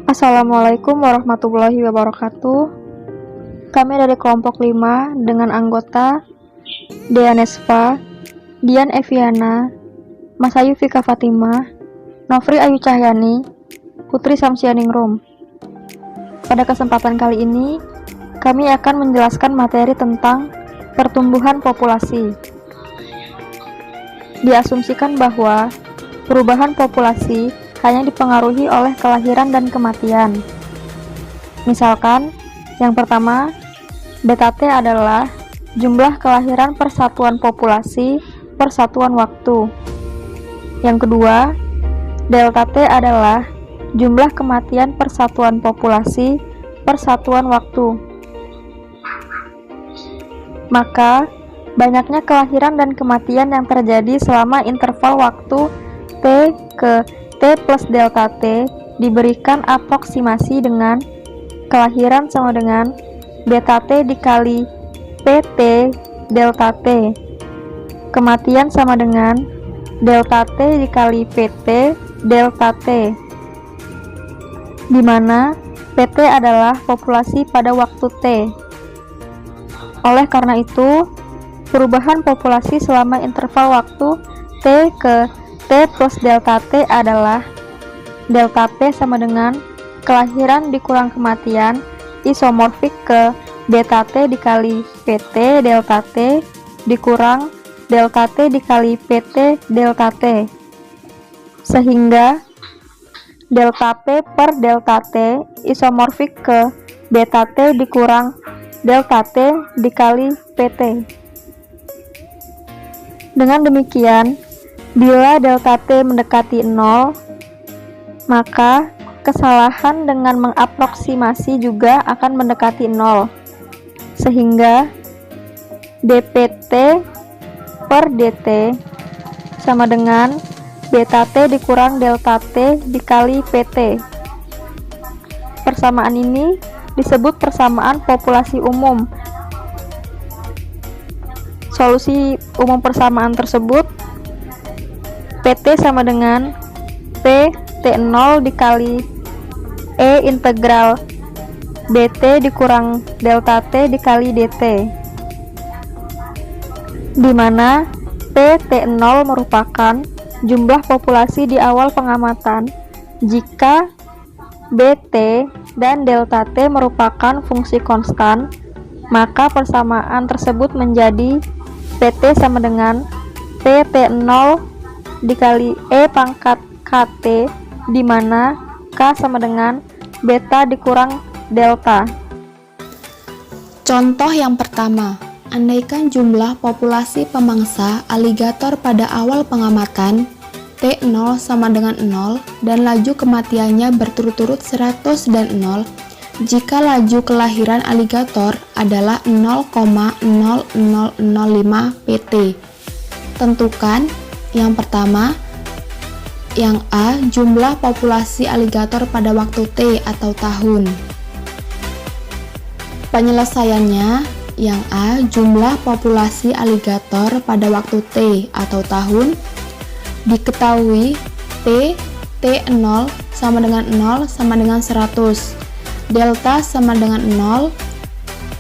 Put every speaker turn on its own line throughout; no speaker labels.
Assalamualaikum warahmatullahi wabarakatuh. Kami dari kelompok 5 dengan anggota Deanesva, Dian Eviana, Masayu Fika Fatimah, Nofri Ayu Cahyani, Putri Samsianingrum. Pada kesempatan kali ini, kami akan menjelaskan materi tentang pertumbuhan populasi. Diasumsikan bahwa perubahan populasi hanya dipengaruhi oleh kelahiran dan kematian. Misalkan, yang pertama, beta T adalah jumlah kelahiran per satuan populasi per satuan waktu. Yang kedua, delta T adalah jumlah kematian per satuan populasi per satuan waktu. Maka, banyaknya kelahiran dan kematian yang terjadi selama interval waktu T ke T plus delta T diberikan aproksimasi dengan kelahiran sama dengan beta T dikali PT delta T, kematian sama dengan delta T dikali PT delta T, di mana PT adalah populasi pada waktu T. Oleh karena itu, perubahan populasi selama interval waktu T ke T plus delta T adalah delta P sama dengan kelahiran dikurang kematian isomorfik ke beta T dikali PT delta T dikurang delta T dikali PT delta T, sehingga delta P per delta T isomorfik ke beta T dikurang delta T dikali PT. Dengan demikian, bila delta T mendekati 0, maka kesalahan dengan mengaproksimasi juga akan mendekati 0, sehingga dpt per dt sama dengan beta T dikurang delta T dikali PT. Persamaan ini disebut persamaan populasi umum. Solusi umum persamaan tersebut PT sama dengan P T0 dikali E integral BT dikurang delta T dikali DT, di mana P T0 merupakan jumlah populasi di awal pengamatan jika BT dan delta T merupakan fungsi konstan, maka persamaan tersebut menjadi PT sama dengan PT0 dikali E pangkat KT, di mana K sama dengan beta dikurang delta.
Contoh yang pertama, andaikan jumlah populasi pemangsa aligator pada awal pengamatan T0 sama dengan 0 dan laju kematiannya berturut-turut 100 dan 0 jika laju kelahiran aligator adalah 0,0005 pt. Tentukan yang pertama, yang A, jumlah populasi aligator pada waktu T atau tahun. Penyelesaiannya, yang A, jumlah populasi aligator pada waktu T atau tahun. Diketahui T0 sama dengan 0 sama dengan 100, delta sama dengan 0,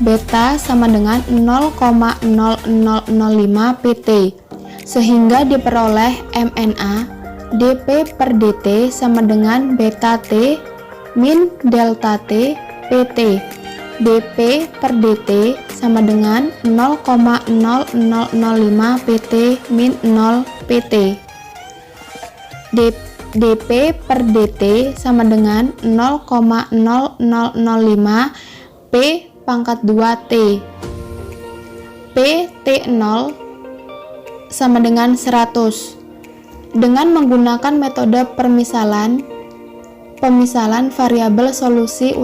beta sama dengan 0,0005 pt, sehingga diperoleh MNA dp per dt sama dengan beta T min delta T pt. dp per dt sama dengan 0,0005 pt min 0 pt. dp per dt sama dengan 0,0005 p pangkat 2 t. pt0 sama dengan 100. Dengan menggunakan metode pemisalan variabel, solusi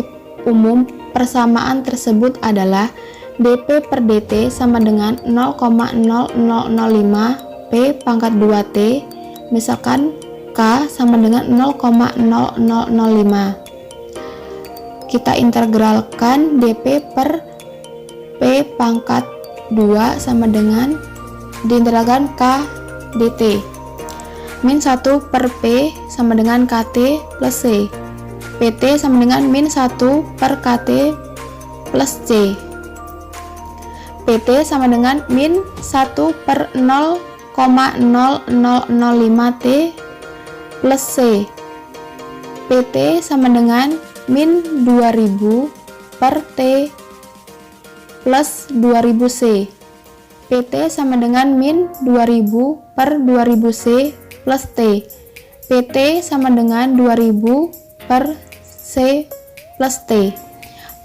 umum persamaan tersebut adalah dp per dt sama dengan 0,0005 p pangkat 2t, misalkan K sama dengan 0,0005. Kita integralkan dp per p pangkat 2 sama dengan diintegralkan K dt. Min 1 per P sama dengan KT plus C. PT sama dengan min 1 per KT plus C. PT sama dengan min 1 per 0,0005 T plus C. PT sama dengan min 2000 per T plus 2000 C. PT sama dengan min 2000 per 2000 C plus T. PT sama dengan 2000 per C plus T.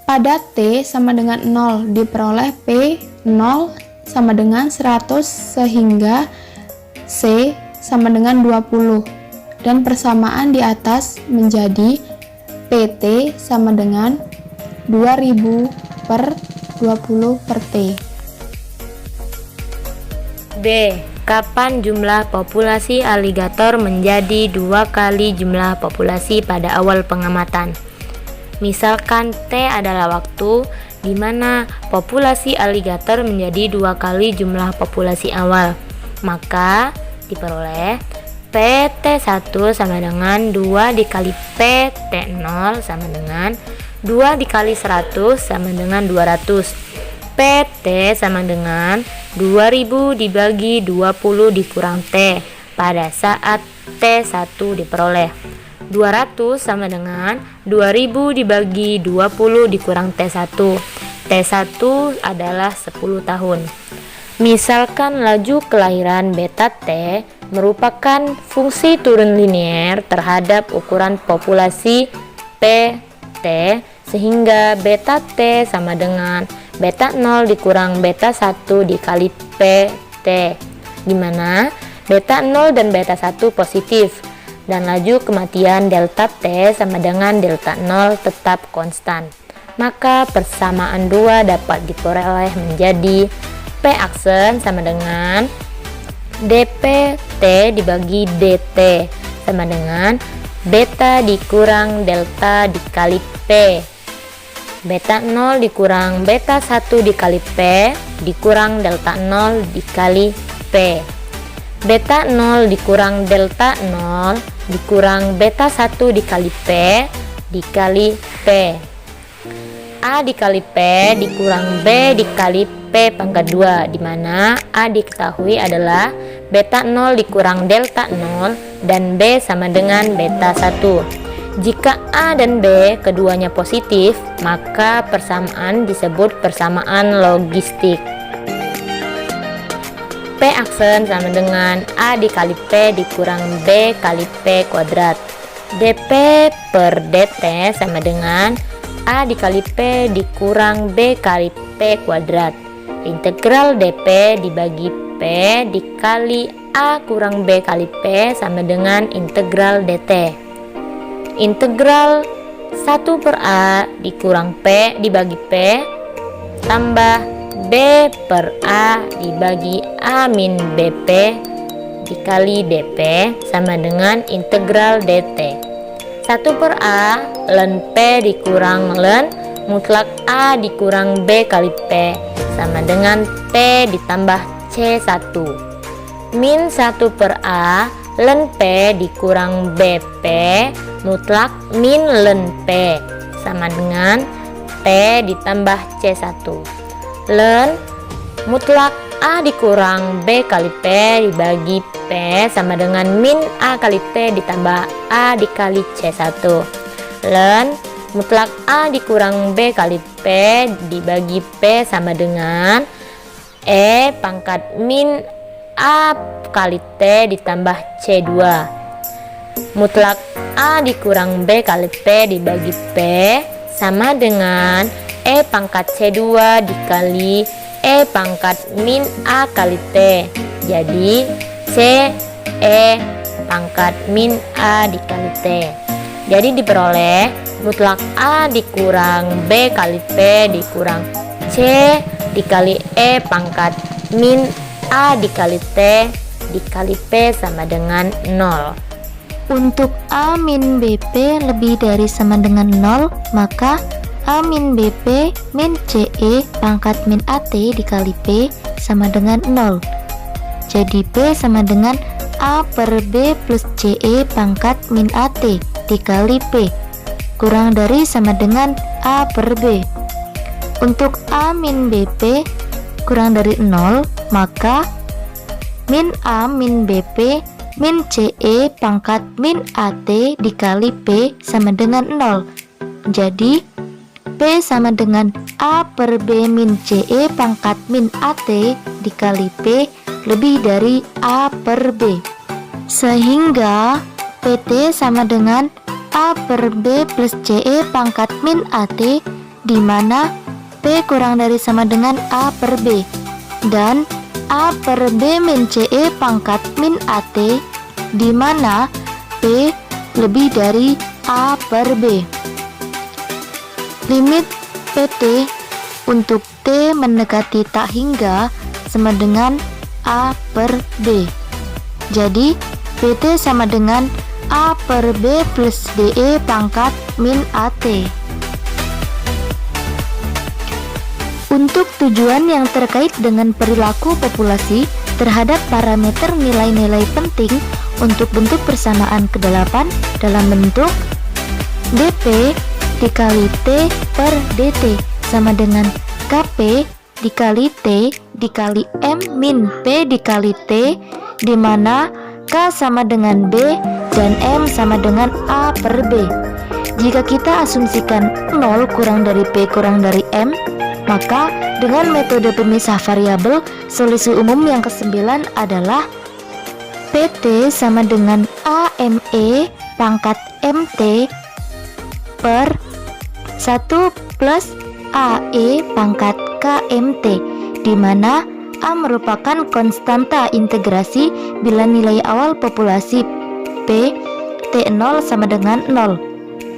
Pada T sama dengan 0 diperoleh P 0 sama dengan 100 sehingga C sama dengan 20 dan persamaan di atas menjadi PT sama dengan 2000 per 20 per T.
B. Kapan jumlah populasi aligator menjadi 2 kali jumlah populasi pada awal pengamatan? Misalkan T adalah waktu di mana populasi aligator menjadi 2 kali jumlah populasi awal, maka diperoleh PT1 sama dengan 2 dikali PT0 sama dengan 2 dikali 100 sama dengan 200. PT sama dengan 2000 dibagi 20 dikurang T pada saat T1 diperoleh. 200 sama dengan 2000 dibagi 20 dikurang T1. T1 adalah 10 tahun. Misalkan laju kelahiran beta T merupakan fungsi turun linier terhadap ukuran populasi PT, sehingga beta T sama dengan beta 0 dikurang beta 1 dikali PT, di mana beta 0 dan beta 1 positif, dan laju kematian delta T sama dengan delta 0 tetap konstan. Maka persamaan 2 dapat diperoleh menjadi P aksen sama dengan dpt dibagi dt sama dengan beta dikurang delta dikali P. Beta 0 dikurang beta 1 dikali P dikurang delta 0 dikali P. Beta 0 dikurang delta 0 dikurang beta 1 dikali P dikali P. A dikali P dikurang B dikali P pangkat 2, di mana A diketahui adalah beta 0 dikurang delta 0 dan B sama dengan beta 1. Jika A dan B keduanya positif, maka persamaan disebut persamaan logistik. P aksen sama dengan A dikali P dikurang B kali P kuadrat. dp per dt sama dengan A dikali P dikurang B kali P kuadrat. Integral dp dibagi P dikali A kurang B kali P sama dengan integral dt. Integral 1 per A dikurang P dibagi P tambah B per A dibagi A min BP dikali DP sama dengan integral DT. 1 per A ln P dikurang ln mutlak A dikurang B kali P sama dengan P ditambah C1 min 1 per A ln P dikurang BP mutlak min ln P sama dengan P ditambah C1 ln mutlak A dikurang B kali P dibagi P sama dengan min A kali P ditambah A dikali C1 ln mutlak A dikurang B kali P dibagi P sama dengan E pangkat min A kali T ditambah C2 mutlak A dikurang B kali P dibagi P sama dengan E pangkat C2 dikali E pangkat min A kali T. Jadi C E pangkat min A dikali T. Jadi diperoleh mutlak A dikurang B kali P dikurang C dikali E pangkat min A dikali T dikali P sama dengan 0.
Untuk A min BP lebih dari sama dengan 0, maka A min BP min CE pangkat min AT dikali P sama dengan 0. Jadi P sama dengan A per B plus CE pangkat min AT dikali P.
kurang dari sama dengan A per B. Untuk A min BP kurang dari 0, maka min A min BP min CE pangkat min AT dikali P sama dengan 0. Jadi P sama dengan A per B min CE pangkat min AT dikali P lebih dari A per B. Sehingga PT sama dengan A per B plus CE pangkat min AT, di mana P kurang dari sama dengan A per B, dan A per B min CE pangkat min AT, di mana P lebih dari A per B. Limit PT untuk T mendekati tak hingga sama dengan A per B. Jadi PT sama dengan A per B plus DE pangkat min AT. Untuk tujuan yang terkait dengan perilaku populasi terhadap parameter nilai-nilai penting untuk bentuk persamaan ke-8 dalam bentuk dP dikali T per dt sama dengan Kp dikali T dikali M min P dikali T, di mana K sama dengan B dan M sama dengan A per B. Jika kita asumsikan 0 kurang dari P kurang dari M, maka dengan metode pemisah variabel, solusi umum yang ke-9 adalah PT sama dengan AME pangkat MT per 1 plus AE pangkat KMT, di mana A merupakan konstanta integrasi bila nilai awal populasi P T0 sama dengan 0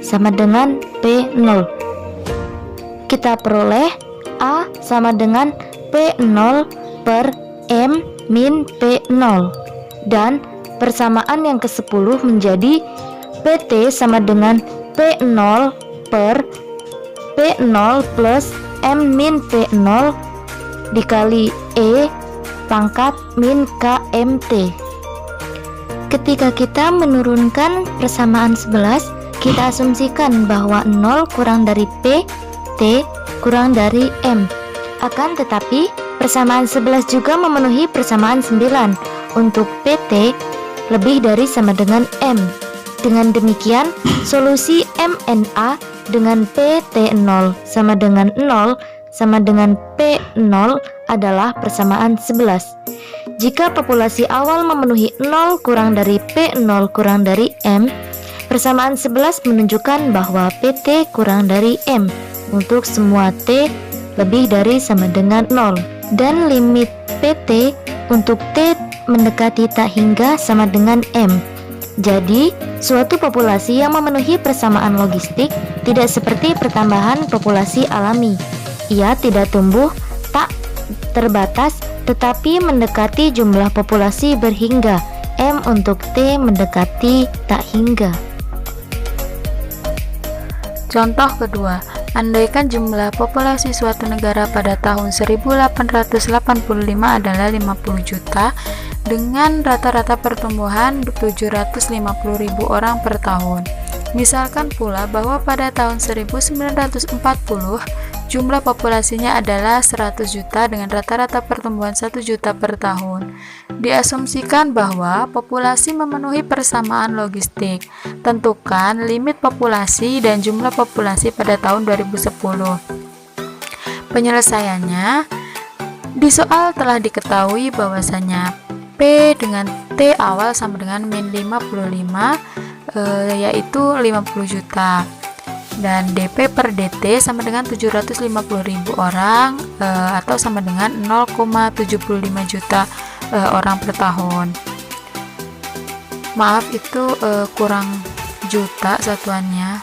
sama dengan P0. Kita peroleh A sama dengan P0 per M min P0, dan persamaan yang ke-10 menjadi PT sama dengan P0 per P0 plus M min P0 dikali E pangkat min KMT. Ketika kita menurunkan persamaan 11, kita asumsikan bahwa 0 kurang dari P, T kurang dari M. Akan tetapi, persamaan 11 juga memenuhi persamaan 9 untuk PT lebih dari sama dengan M. Dengan demikian, solusi MNA dengan PT0 sama dengan 0 sama dengan P0 adalah persamaan 11. Jika populasi awal memenuhi 0 kurang dari P0 kurang dari M, persamaan 11 menunjukkan bahwa PT kurang dari M untuk semua T lebih dari sama dengan 0, dan limit PT untuk T mendekati tak hingga sama dengan M. Jadi, suatu populasi yang memenuhi persamaan logistik tidak seperti pertambahan populasi alami. Ia tidak tumbuh tak terbatas tetapi mendekati jumlah populasi berhingga. M untuk T mendekati tak hingga.
Contoh kedua, andaikan jumlah populasi suatu negara pada tahun 1885 adalah 50 juta dengan rata-rata pertumbuhan 750.000 orang per tahun. Misalkan pula bahwa pada tahun 1940 jumlah populasinya adalah 100 juta dengan rata-rata pertumbuhan 1 juta per tahun. Diasumsikan bahwa populasi memenuhi persamaan logistik. Tentukan limit populasi dan jumlah populasi pada tahun 2010. Penyelesaiannya, di soal telah diketahui bahwasanya P dengan T awal sama dengan min 55, yaitu 50 juta, dan DP per DT sama dengan 750.000 orang, atau sama dengan 0,75 juta orang per tahun. Maaf, itu kurang juta satuannya,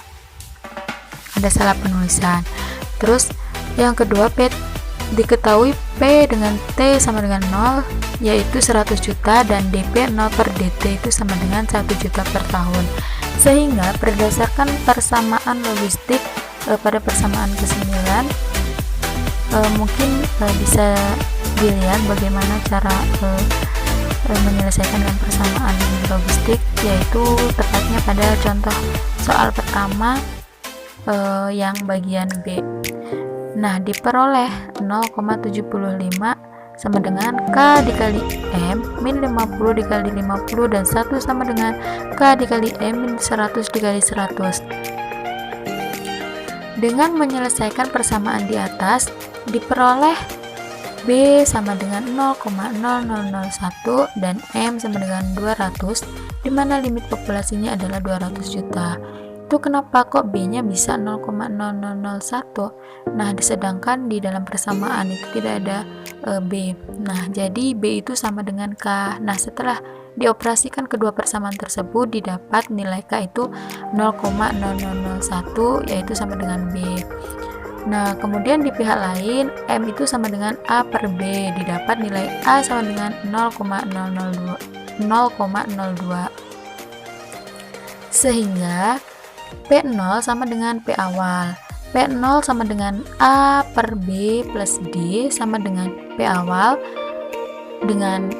ada salah penulisan. Terus yang kedua, diketahui P dengan T sama dengan 0, yaitu 100 juta, dan DP 0 per DT itu sama dengan 1 juta per tahun. Sehingga berdasarkan persamaan logistik pada persamaan ke-9, mungkin bisa dilihat bagaimana cara menyelesaikan dengan persamaan logistik, yaitu tepatnya pada contoh soal pertama yang bagian B. Nah, diperoleh 0,75 sama dengan K dikali M min 50 dikali 50 dan 1 sama dengan K dikali M min 100 dikali 100. Dengan menyelesaikan persamaan di atas, diperoleh B sama dengan 0,0001 dan M sama dengan 200, di mana limit populasinya adalah 200 juta. Itu kenapa kok B-nya bisa 0,0001? Nah, sedangkan di dalam persamaan itu tidak ada B. Nah, jadi B itu sama dengan K. Nah, setelah dioperasikan kedua persamaan tersebut, didapat nilai K itu 0,0001, yaitu sama dengan B. Nah, kemudian di pihak lain, M itu sama dengan A per B, didapat nilai A sama dengan 0,02. Sehingga P0 sama dengan P awal. P0 sama dengan A per B plus D sama dengan P awal, dengan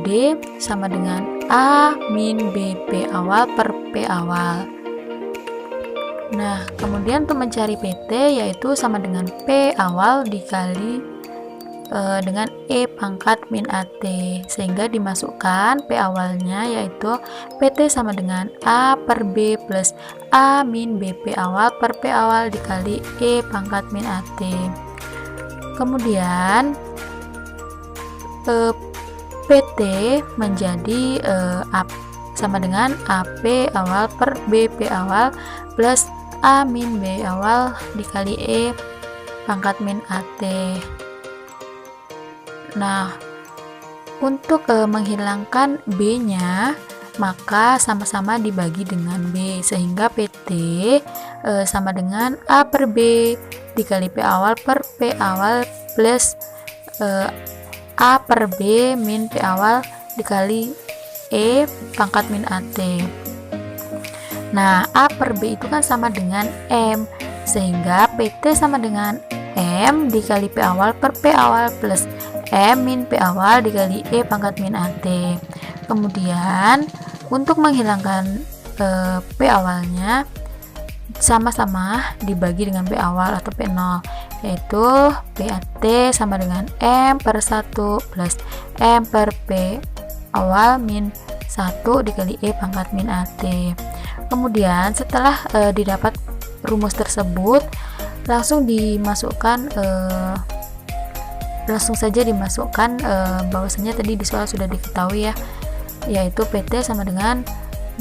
D sama dengan A min B P awal per P awal. Nah, kemudian untuk mencari PT, yaitu sama dengan P awal dikali dengan E pangkat min AT, sehingga dimasukkan P awalnya yaitu PT sama dengan A per B plus A min BP awal per P awal dikali E pangkat min AT. Kemudian PT menjadi sama dengan AP awal per BP awal plus A min B awal dikali E pangkat min AT. Nah, untuk menghilangkan B-nya, maka sama-sama dibagi dengan B, sehingga PT sama dengan A per B dikali P awal per P awal plus A per B min P awal dikali E pangkat min AT. Nah, A per B itu kan sama dengan M, sehingga PT sama dengan M dikali P awal per P awal plus M min P awal dikali E pangkat min AT. Kemudian untuk menghilangkan P awalnya, sama-sama dibagi dengan P awal atau P0, yaitu PAT sama dengan M per 1 plus M per P awal min 1 dikali E pangkat min AT. Kemudian setelah didapat rumus tersebut, langsung saja dimasukkan bahwasanya tadi di soal sudah diketahui ya, yaitu PT sama dengan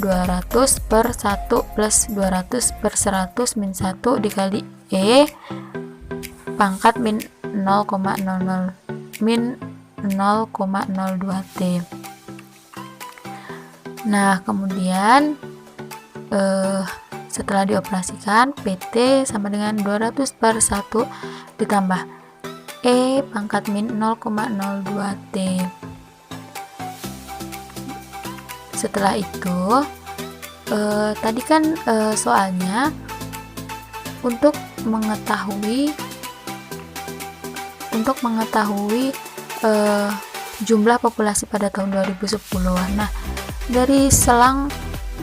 200 per 1 plus 200 per 100 min 1 dikali E pangkat min 0,00 min 0,02 T. Nah, kemudian setelah dioperasikan, PT sama dengan 200 per 1 ditambah E pangkat min 0,02 T. Setelah itu tadi kan soalnya untuk mengetahui jumlah populasi pada tahun 2010. Nah, dari selang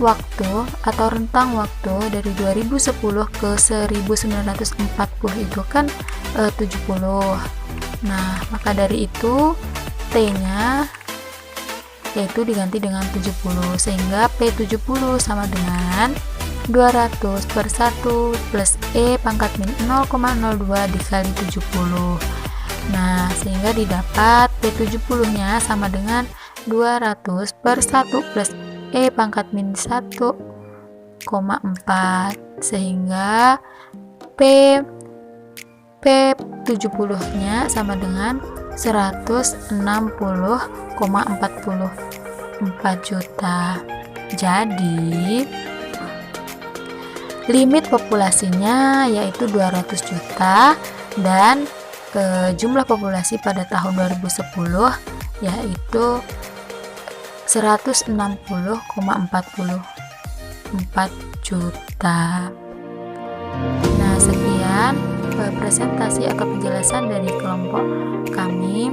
waktu atau rentang waktu dari 2010 ke 1940 itu kan 70. Nah, maka dari itu T-nya yaitu diganti dengan 70, sehingga P70 sama dengan 200 per 1 plus E pangkat min 0,02 dikali 70. Nah, sehingga didapat P70 nya sama dengan 200 per 1 plus E pangkat min 1,4, sehingga P70 nya sama dengan 160,44 juta. Jadi limit populasinya yaitu 200 juta dan jumlah populasi pada tahun 2010 yaitu 160,44 juta. Nah, sekian presentasi atau penjelasan dari kelompok kami.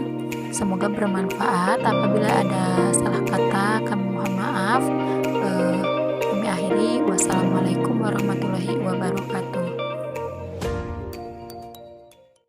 Semoga bermanfaat. Apabila ada salah kata, kami mohon maaf. Kami akhiri. Wassalamualaikum warahmatullahi wabarakatuh.